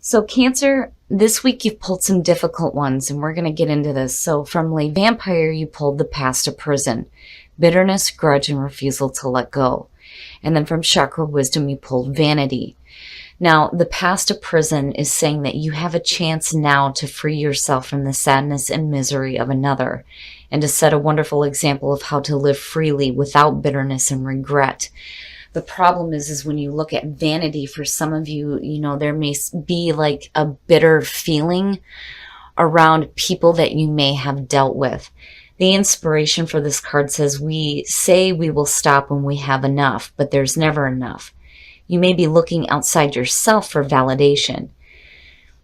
So Cancer, this week you've pulled some difficult ones, and we're going to get into this. So from Lay Vampire, you pulled the past of prison, bitterness, grudge, and refusal to let go. And then from Chakra Wisdom, you pulled vanity. Now, the past of prison is saying that you have a chance now to free yourself from the sadness and misery of another, and to set a wonderful example of how to live freely without bitterness and regret. The problem is when you look at vanity, for some of you, there may be like a bitter feeling around people that you may have dealt with. The inspiration for this card says, we say we will stop when we have enough, but there's never enough. You may be looking outside yourself for validation.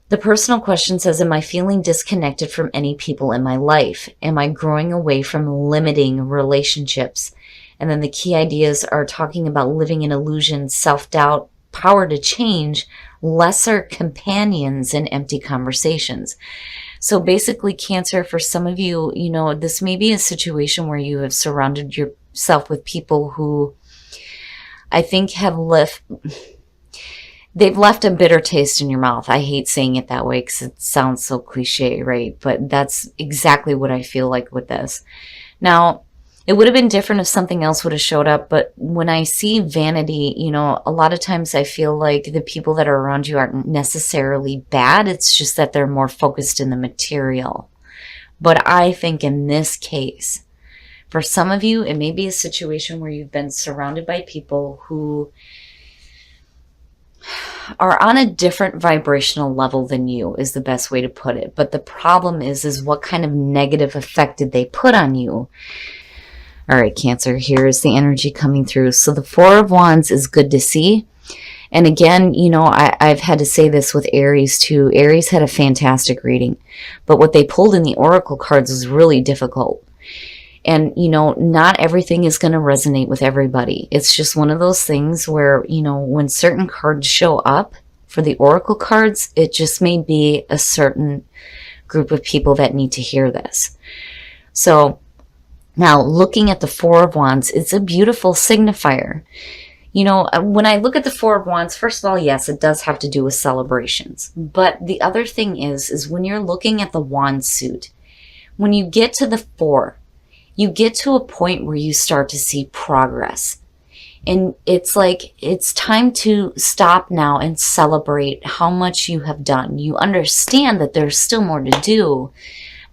The personal question says, am I feeling disconnected from any people in my life? Am I growing away from limiting relationships? And then the key ideas are talking about living in illusion, self-doubt, power to change, lesser companions, and empty conversations. So basically, Cancer, for some of you, this may be a situation where you have surrounded yourself with people who I think they've left a bitter taste in your mouth. I hate saying it that way because it sounds so cliche, right? But that's exactly what I feel like with this. Now, it would have been different if something else would have showed up, but when I see vanity, a lot of times I feel like the people that are around you aren't necessarily bad. It's just that they're more focused in the material. But I think in this case, for some of you, it may be a situation where you've been surrounded by people who are on a different vibrational level than you, is the best way to put it. But the problem is what kind of negative effect did they put on you? All right, Cancer, here is the energy coming through. So the Four of Wands is good to see. And again, I've had to say this with Aries too. Aries had a fantastic reading, but what they pulled in the Oracle cards was really difficult. And, not everything is going to resonate with everybody. It's just one of those things where, when certain cards show up for the Oracle cards, it just may be a certain group of people that need to hear this. So now, looking at the Four of Wands, it's a beautiful signifier. When I look at the Four of Wands, first of all, yes, it does have to do with celebrations. But the other thing is when you're looking at the wand suit, when you get to the four, you get to a point where you start to see progress. And it's like, it's time to stop now and celebrate how much you have done. You understand that there's still more to do,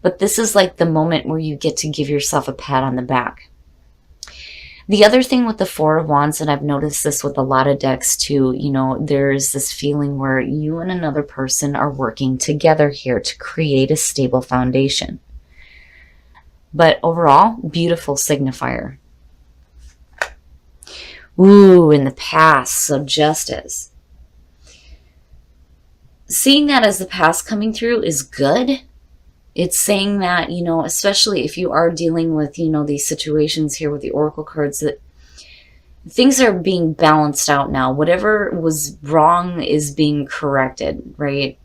but this is like the moment where you get to give yourself a pat on the back. The other thing with the Four of Wands, and I've noticed this with a lot of decks too, there's this feeling where you and another person are working together here to create a stable foundation. But overall, beautiful signifier. Ooh, in the past, so Justice. Seeing that as the past coming through is good. It's saying that, especially if you are dealing with, these situations here with the Oracle cards, that things are being balanced out now. Whatever was wrong is being corrected, right?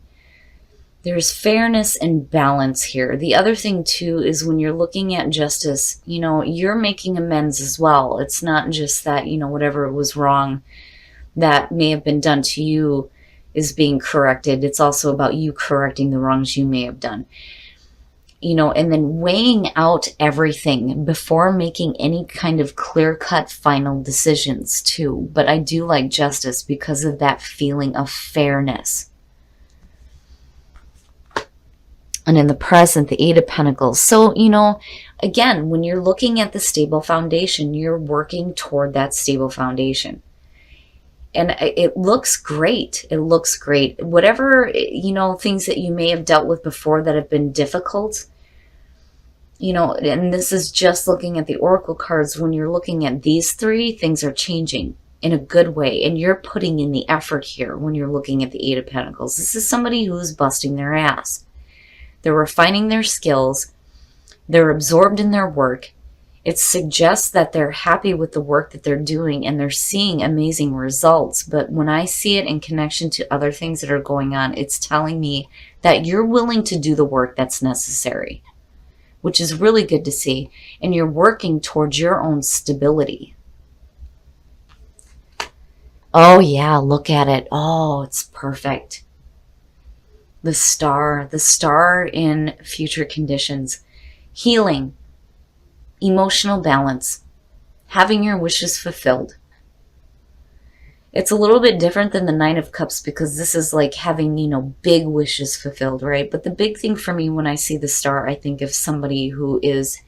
There's fairness and balance here. The other thing, too, is when you're looking at Justice, you're making amends as well. It's not just that, whatever was wrong that may have been done to you is being corrected. It's also about you correcting the wrongs you may have done. And then weighing out everything before making any kind of clear-cut final decisions, too. But I do like Justice because of that feeling of fairness. And in the present, the Eight of Pentacles. So, again, when you're looking at the stable foundation, you're working toward that stable foundation. And it looks great. It looks great. Whatever, things that you may have dealt with before that have been difficult, and this is just looking at the Oracle cards. When you're looking at these three, things are changing in a good way. And you're putting in the effort here when you're looking at the Eight of Pentacles. This is somebody who's busting their ass. They're refining their skills. They're absorbed in their work. It suggests that they're happy with the work that they're doing and they're seeing amazing results. But when I see it in connection to other things that are going on, it's telling me that you're willing to do the work that's necessary, which is really good to see. And you're working towards your own stability. Oh, yeah, look at it. Oh, it's perfect. The star in future conditions, healing, emotional balance, having your wishes fulfilled. It's a little bit different than the Nine of Cups because this is like having, big wishes fulfilled, right? But the big thing for me when I see the star, I think of somebody who is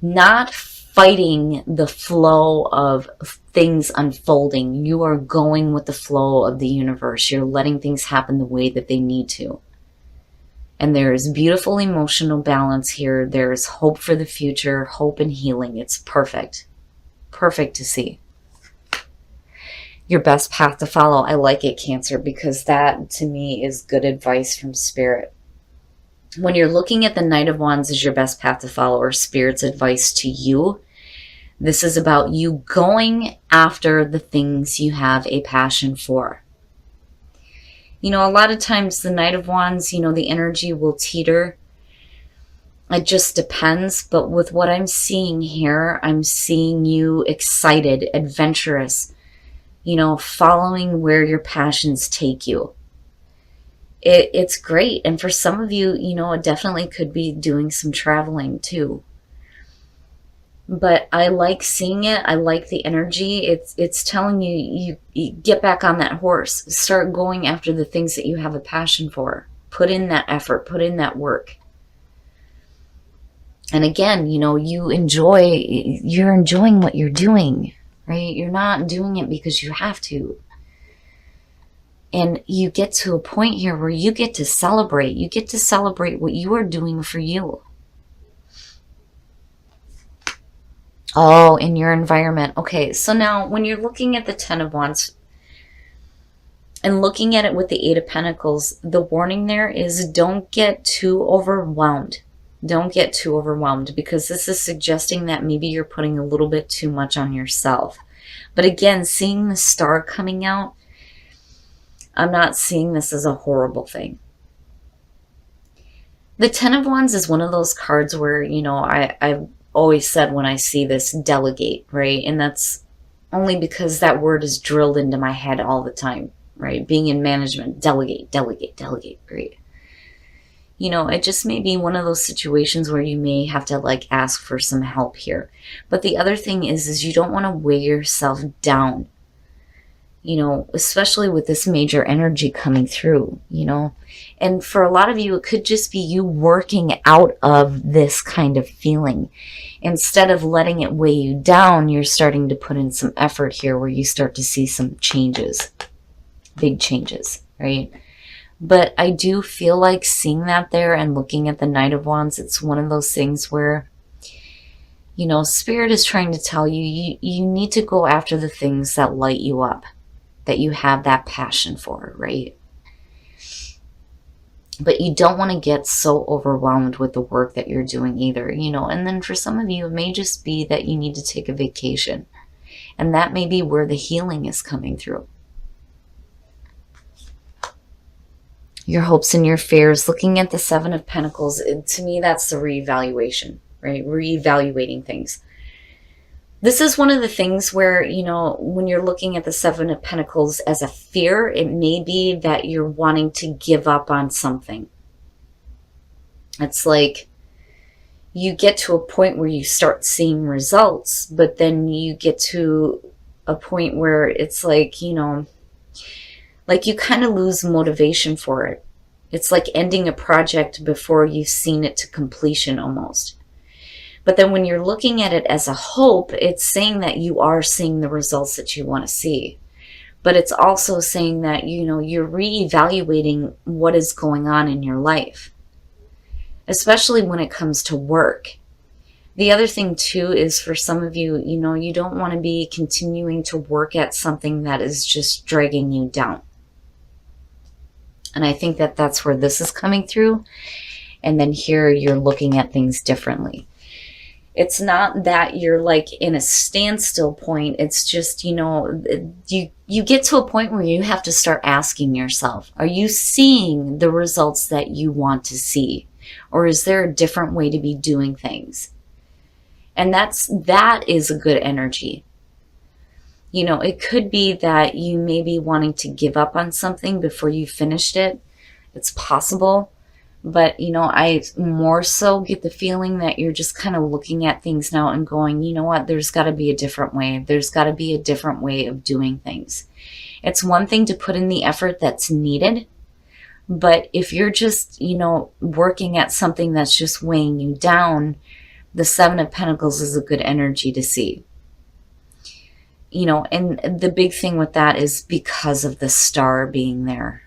not fighting the flow of things unfolding. You are going with the flow of the universe. You're letting things happen the way that they need to. And there is beautiful emotional balance here. There is hope for the future, hope and healing. It's perfect. Perfect to see. Your best path to follow. I like it, Cancer, because that to me is good advice from Spirit. When you're looking at the Knight of Wands as your best path to follow, or Spirit's advice to you, this is about you going after the things you have a passion for. A lot of times the Knight of Wands, the energy will teeter. It just depends. But with what I'm seeing here, I'm seeing you excited, adventurous, following where your passions take you. It's great. And for some of you, it definitely could be doing some traveling too. But I like seeing it. I like the energy. It's telling you get back on that horse. Start going after the things that you have a passion for. Put in that effort. Put in that work. And again, you're enjoying what you're doing, right? You're not doing it because you have to. And you get to a point here where you get to celebrate. You get to celebrate what you are doing for you. Oh, in your environment. Okay, so now when you're looking at the Ten of Wands and looking at it with the Eight of Pentacles, the warning there is don't get too overwhelmed. Don't get too overwhelmed, because this is suggesting that maybe you're putting a little bit too much on yourself. But again, seeing the star coming out, I'm not seeing this as a horrible thing. The Ten of Wands is one of those cards where, I've always said when I see this, delegate, right? And that's only because that word is drilled into my head all the time, right? Being in management, delegate, delegate, delegate, right? It just may be one of those situations where you may have to ask for some help here. But the other thing is you don't want to weigh yourself down, especially with this major energy coming through, And for a lot of you, it could just be you working out of this kind of feeling. Instead of letting it weigh you down, you're starting to put in some effort here where you start to see some changes, big changes, right? But I do feel like seeing that there and looking at the Knight of Wands, it's one of those things where, Spirit is trying to tell you, you need to go after the things that light you up, that you have that passion for, right? But you don't want to get so overwhelmed with the work that you're doing either, And then for some of you, it may just be that you need to take a vacation. And that may be where the healing is coming through. Your hopes and your fears, looking at the Seven of Pentacles, to me, that's the reevaluation, right? Reevaluating things. This is one of the things where, when you're looking at the Seven of Pentacles as a fear, it may be that you're wanting to give up on something. It's like you get to a point where you start seeing results, but then you get to a point where it's like, you kind of lose motivation for it. It's like ending a project before you've seen it to completion almost. But then when you're looking at it as a hope, it's saying that you are seeing the results that you want to see. But it's also saying that, you're reevaluating what is going on in your life, especially when it comes to work. The other thing too is for some of you, you don't want to be continuing to work at something that is just dragging you down. And I think that that's where this is coming through. And then here you're looking at things differently. It's not that you're in a standstill point. It's just, you get to a point where you have to start asking yourself, are you seeing the results that you want to see? Or is there a different way to be doing things? And that is a good energy. It could be that you may be wanting to give up on something before you finished it. It's possible. But, you know, I more so get the feeling that you're just kind of looking at things now and going, you know what, there's got to be a different way. There's got to be a different way of doing things. It's one thing to put in the effort that's needed. But if you're just, you know, working at something that's just weighing you down, the Seven of Pentacles is a good energy to see. You know, and the big thing with that is because of the Star being there.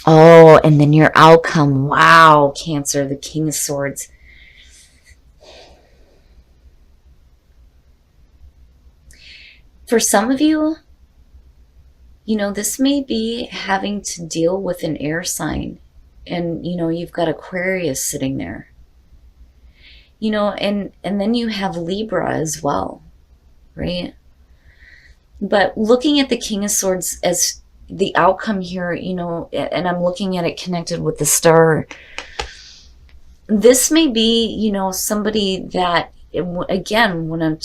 Oh, and then your outcome. Wow, Cancer, the King of Swords. For some of you, you know, this may be having to deal with an air sign. And, you know, you've got Aquarius sitting there. You know, and then you have Libra as well, right? But looking at the King of Swords as the outcome here, you know, and I'm looking at it connected with the Star. This may be, you know, somebody that, again, when I'm,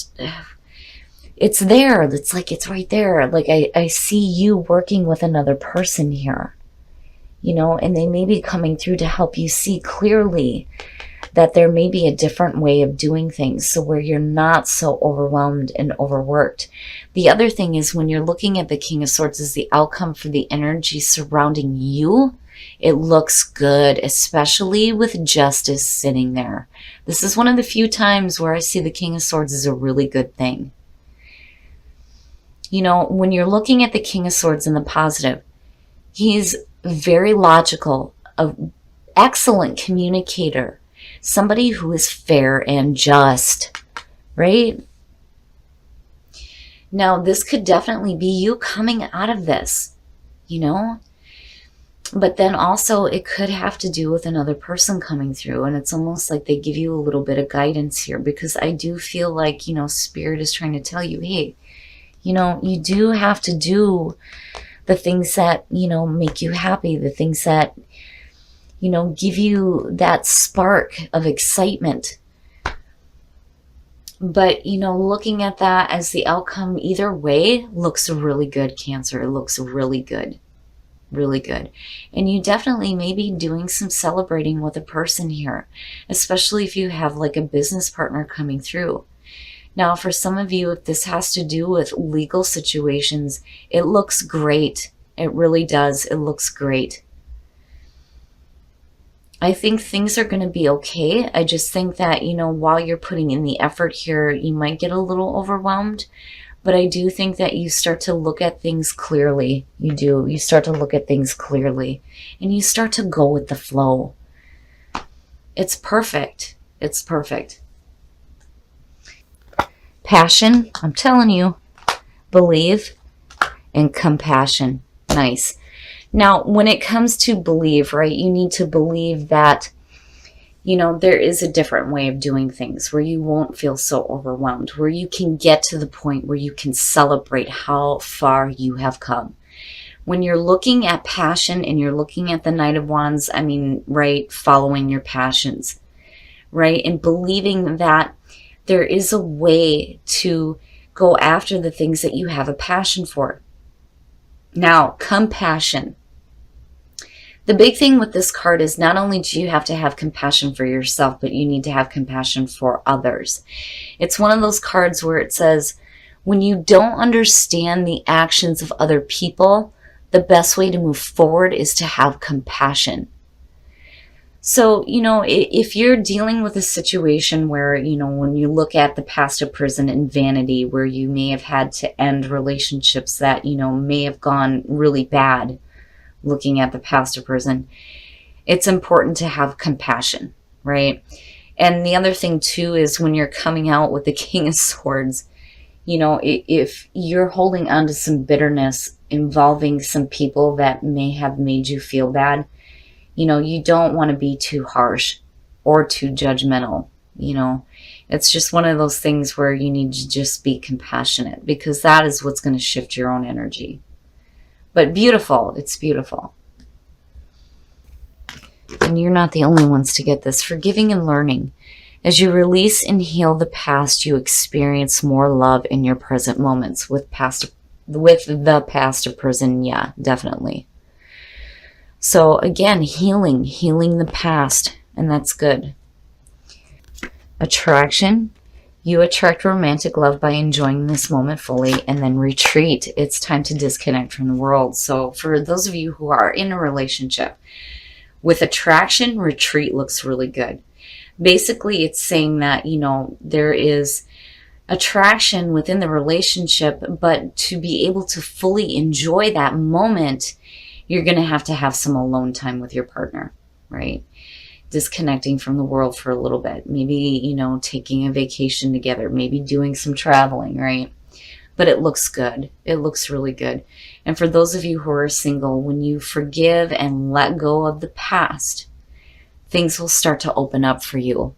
it's there. It's like, it's right there. Like I see you working with another person here, you know, and they may be coming through to help you see clearly that there may be a different way of doing things, so where you're not so overwhelmed and overworked. The other thing is when you're looking at the King of Swords as the outcome for the energy surrounding you, it looks good, especially with Justice sitting there. This is one of the few times where I see the King of Swords as a really good thing. You know, when you're looking at the King of Swords in the positive, he's very logical, an excellent communicator, somebody who is fair and just, right? Now, this could definitely be you coming out of this, you know? But then also it could have to do with another person coming through. And it's almost like they give you a little bit of guidance here, because I do feel like, you know, Spirit is trying to tell you, hey, you know, you do have to do the things that, you know, make you happy, the things that, you know, give you that spark of excitement. But, you know, looking at that as the outcome either way looks really good, Cancer. It looks really good. Really good. And you definitely may be doing some celebrating with a person here, especially if you have like a business partner coming through. Now, for some of you, if this has to do with legal situations, it looks great. It really does. It looks great. I think things are going to be okay. I just think that, you know, while you're putting in the effort here, you might get a little overwhelmed. But I do think that you start to look at things clearly. You do. You start to look at things clearly. And you start to go with the flow. It's perfect. It's perfect. Passion, I'm telling you. Believe and compassion. Nice. Now, when it comes to believe, right, you need to believe that, you know, there is a different way of doing things where you won't feel so overwhelmed, where you can get to the point where you can celebrate how far you have come. When you're looking at passion and you're looking at the Knight of Wands, I mean, right, following your passions, right, and believing that there is a way to go after the things that you have a passion for. Now, compassion. The big thing with this card is not only do you have to have compassion for yourself, but you need to have compassion for others. It's one of those cards where it says, when you don't understand the actions of other people, the best way to move forward is to have compassion. So, you know, if you're dealing with a situation where, you know, when you look at the past of prison and vanity, where you may have had to end relationships that, you know, may have gone really bad, looking at the past of prison, it's important to have compassion, right? And the other thing too is when you're coming out with the King of Swords, you know, if you're holding on to some bitterness involving some people that may have made you feel bad, you know, you don't want to be too harsh or too judgmental. You know, it's just one of those things where you need to just be compassionate, because that is what's going to shift your own energy. But beautiful, it's beautiful. And you're not the only ones to get this. Forgiving and learning. As you release and heal the past, you experience more love in your present moments. With past with the past or prison, yeah, definitely. So again, healing the past, and that's good. Attraction. You attract romantic love by enjoying this moment fully, and then retreat. It's time to disconnect from the world. So for those of you who are in a relationship, with attraction, retreat looks really good. Basically, it's saying that, there is attraction within the relationship, but to be able to fully enjoy that moment, you're going to have some alone time with your partner, right? Disconnecting from the world for a little bit. Maybe, taking a vacation together, maybe doing some traveling, right? But it looks good. It looks really good. And for those of you who are single, when you forgive and let go of the past, things will start to open up for you.